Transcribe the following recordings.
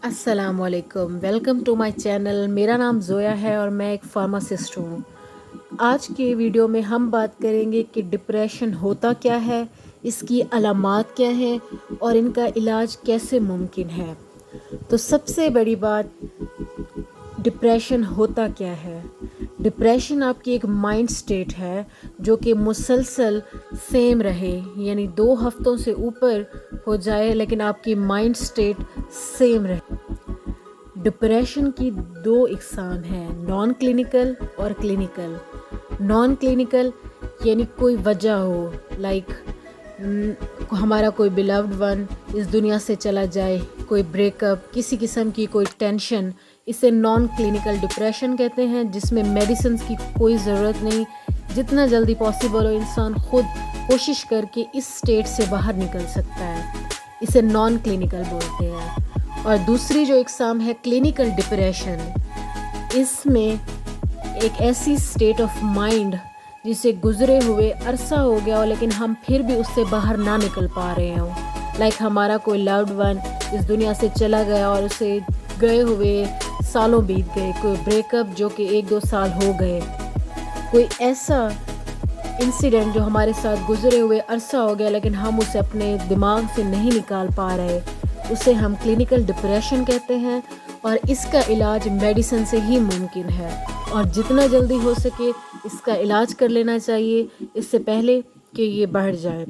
अस्सलाम वालेकुम, welcome to my channel. मेरा नाम ज़ोया है और मैं एक फार्मासिस्ट हूँ। आज के वीडियो में हम बात करेंगे कि डिप्रेशन होता क्या है, इसकी अलामात क्या हैं और इनका इलाज कैसे मुमकिन है। तो सबसे बड़ी बात, डिप्रेशन होता क्या है। डिप्रेशन आपकी एक माइंड स्टेट है जो कि मुसलसल सेम रहे, यानी 2 हफ्तों से ऊपर हो जाए लेकिन आपकी माइंड स्टेट सेम रहे। डिप्रेशन की 2 इकसाम हैं, नॉन क्लिनिकल और क्लिनिकल। नॉन क्लिनिकल यानी कोई वजह हो, लाइक हमारा कोई बिलव्ड वन इस दुनिया से चला जाए, कोई ब्रेकअप, किसी किस्म की कोई टेंशन, इसे नॉन क्लिनिकल डिप्रेशन कहते हैं, जिसमें मेडिसिन की कोई ज़रूरत नहीं। जितना जल्दी पॉसिबल हो इंसान खुद कोशिश करके इस स्टेट से बाहर निकल सकता है, इसे नॉन क्लिनिकल बोलते हैं। और दूसरी जो इकसाम है क्लिनिकल डिप्रेशन, इसमें एक ऐसी स्टेट ऑफ माइंड जिसे गुज़रे हुए अरसा हो गया हो लेकिन हम फिर भी उससे बाहर ना निकल पा रहे हों। लाइक हमारा कोई लव्ड वन इस दुनिया से चला गया और उसे गए हुए सालों बीत गए, कोई ब्रेकअप जो कि 1-2 साल हो गए, कोई ऐसा इंसिडेंट जो हमारे साथ गुज़रे हुए अरसा हो गया लेकिन हम उसे अपने दिमाग से नहीं निकाल पा रहे, उसे हम क्लिनिकल डिप्रेशन कहते हैं। और इसका इलाज मेडिसिन से ही मुमकिन है और जितना जल्दी हो सके इसका इलाज कर लेना चाहिए, इससे पहले कि ये बढ़ जाए।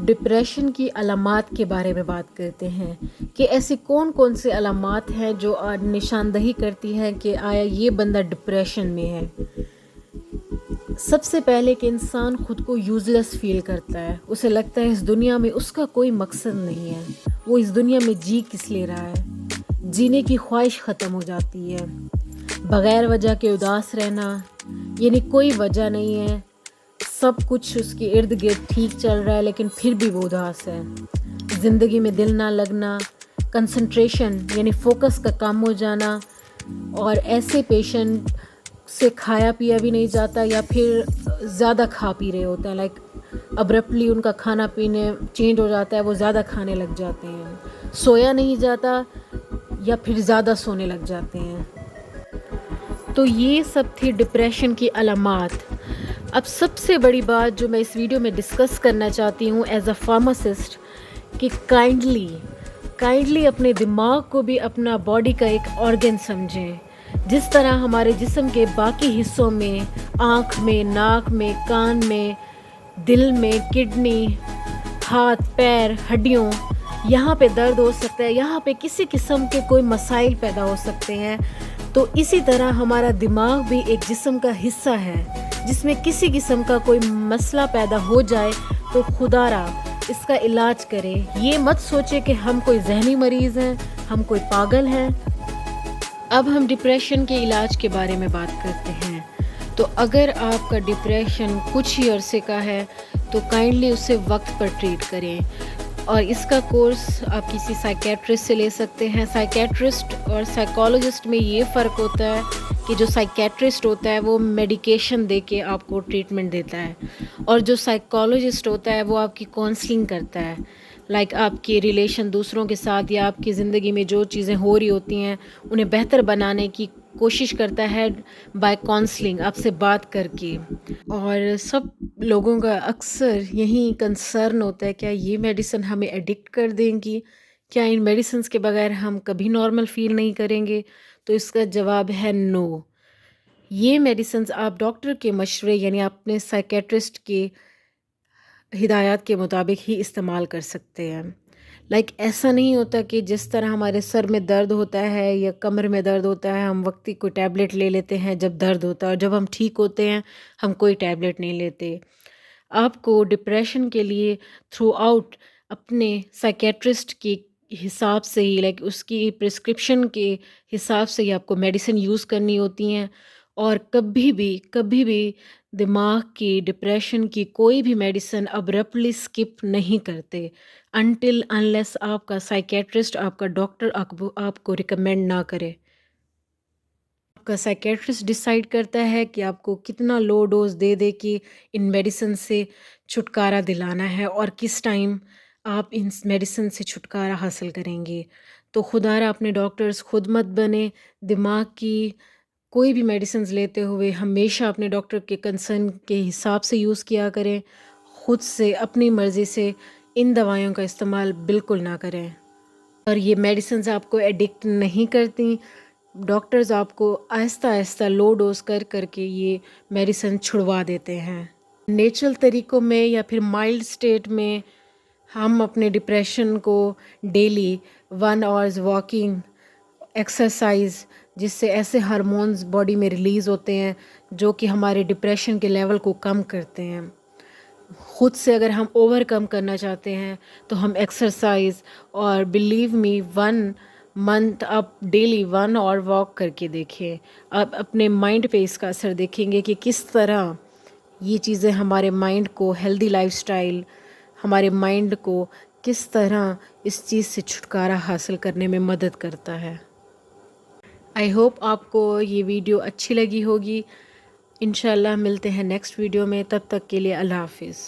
डिप्रेशन की अलामात के बारे में बात करते हैं कि ऐसी कौन कौन से अलामात हैं जो निशानदही करती हैं कि आया ये बंदा डिप्रेशन में है। सबसे पहले कि इंसान खुद को यूज़लेस फील करता है, उसे लगता है इस दुनिया में उसका कोई मकसद नहीं है, वो इस दुनिया में जी किस ले रहा है, जीने की ख्वाहिश ख़त्म हो जाती है। बग़ैर वजह के उदास रहना, यानी कोई वजह नहीं है, सब कुछ उसके इर्द गिर्द ठीक चल रहा है लेकिन फिर भी वो उदास है। ज़िंदगी में दिल ना लगना, कंसंट्रेशन यानी फोकस का कम हो जाना, और ऐसे पेशेंट से खाया पिया भी नहीं जाता या फिर ज़्यादा खा पी रहे होते हैं, लाइक अब्रप्टली उनका खाना पीने चेंज हो जाता है, वो ज़्यादा खाने लग जाते हैं, सोया नहीं जाता या फिर ज़्यादा सोने लग जाते हैं। तो ये सब थी डिप्रेशन की अलामात। अब सबसे बड़ी बात जो मैं इस वीडियो में डिस्कस करना चाहती हूँ एज अ फार्मासिस्ट, कि काइंडली अपने दिमाग को भी अपना बॉडी का एक ऑर्गन समझें। जिस तरह हमारे जिस्म के बाकी हिस्सों में, आँख में, नाक में, कान में, दिल में, किडनी, हाथ पैर, हड्डियों, यहाँ पे दर्द हो सकता है, यहाँ पे किसी किस्म के कोई मसाइल पैदा हो सकते हैं। तो इसी तरह हमारा दिमाग भी एक जिस्म का हिस्सा है, जिसमें किसी किस्म का कोई मसला पैदा हो जाए तो खुदारा इसका इलाज करें। ये मत सोचे कि हम कोई जहनी मरीज़ हैं, हम कोई पागल हैं। अब हम डिप्रेशन के इलाज के बारे में बात करते हैं। तो अगर आपका डिप्रेशन कुछ ही अरसे का है तो काइंडली उसे वक्त पर ट्रीट करें, और इसका कोर्स आप किसी साइकेट्रिस्ट से ले सकते हैं। साइकेट्रिस्ट और साइकोलॉजिस्ट में ये फ़र्क होता है कि जो साइकेट्रिस्ट होता है वो मेडिकेशन दे के आपको ट्रीटमेंट देता है, और जो साइकोलॉजिस्ट होता है वो आपकी काउंसलिंग करता है, लाइक आपके रिलेशन दूसरों के साथ या आपकी ज़िंदगी में जो चीज़ें हो रही होती हैं उन्हें बेहतर बनाने की कोशिश करता है बाय काउंसलिंग, आपसे बात करके। और सब लोगों का अक्सर यही कंसर्न होता है, क्या ये मेडिसिन हमें एडिक्ट कर देंगी, क्या इन मेडिसिन के बगैर हम कभी नॉर्मल फील नहीं करेंगे। तो इसका जवाब है नो। ये मेडिसिन आप डॉक्टर के मशवरे यानी अपने साइकेट्रिस्ट के हिदायत के मुताबिक ही इस्तेमाल कर सकते हैं। लाइक ऐसा नहीं होता कि जिस तरह हमारे सर में दर्द होता है या कमर में दर्द होता है हम वक्ती कोई टैबलेट ले लेते हैं जब दर्द होता है, और जब हम ठीक होते हैं हम कोई टैबलेट नहीं लेते। आपको डिप्रेशन के लिए थ्रू आउट अपने साइकेट्रिस्ट के हिसाब से ही, लाइक उसकी प्रिस्क्रिप्शन के हिसाब से ही आपको मेडिसिन यूज़ करनी होती हैं। और कभी भी दिमाग की डिप्रेशन की कोई भी मेडिसिन अब्रप्टली स्किप नहीं करते, अनटिल अनलेस आपका साइकेट्रिस्ट, आपका डॉक्टर आपको रिकमेंड ना करे। आपका साइकेट्रिस्ट डिसाइड करता है कि आपको कितना लो डोज दे दे कि इन मेडिसिन से छुटकारा दिलाना है और किस टाइम آپ ان میڈیسن سے چھٹکارا حاصل کریں گے. تو خدا را اپنے ڈاکٹرز خود مت بنے. دماغ کی کوئی بھی میڈیسنز لیتے ہوئے ہمیشہ اپنے ڈاکٹر کے کنسرن کے حساب سے یوز کیا کریں. خود سے اپنی مرضی سے ان دوائیوں کا استعمال بالکل نہ کریں. اور یہ میڈیسنز آپ کو ایڈکٹ نہیں کرتی. ڈاکٹرز آپ کو آہستہ آہستہ لو ڈوز کر کر کے یہ میڈیسن چھڑوا دیتے ہیں. نیچرل طریقوں میں یا پھر مائلڈ سٹیٹ میں ہم اپنے ڈپریشن کو ڈیلی 1 آورز واکنگ، ایکسرسائز، جس سے ایسے ہارمونز باڈی میں ریلیز ہوتے ہیں جو کہ ہمارے ڈپریشن کے لیول کو کم کرتے ہیں. خود سے اگر ہم اوور کم کرنا چاہتے ہیں تو ہم ایکسرسائز، اور بلیو می 1 منتھ آپ ڈیلی 1 آور واک کر کے دیکھیں. آپ اپنے مائنڈ پہ اس کا اثر دیکھیں گے کہ کس طرح یہ چیزیں ہمارے مائنڈ کو ہیلدی لائف سٹائل، ہمارے مائنڈ کو کس طرح اس چیز سے چھٹکارا حاصل کرنے میں مدد کرتا ہے. آئی ہوپ آپ کو یہ ویڈیو اچھی لگی ہوگی. انشاءاللہ ملتے ہیں نیکسٹ ویڈیو میں. تب تک کے لیے اللہ حافظ.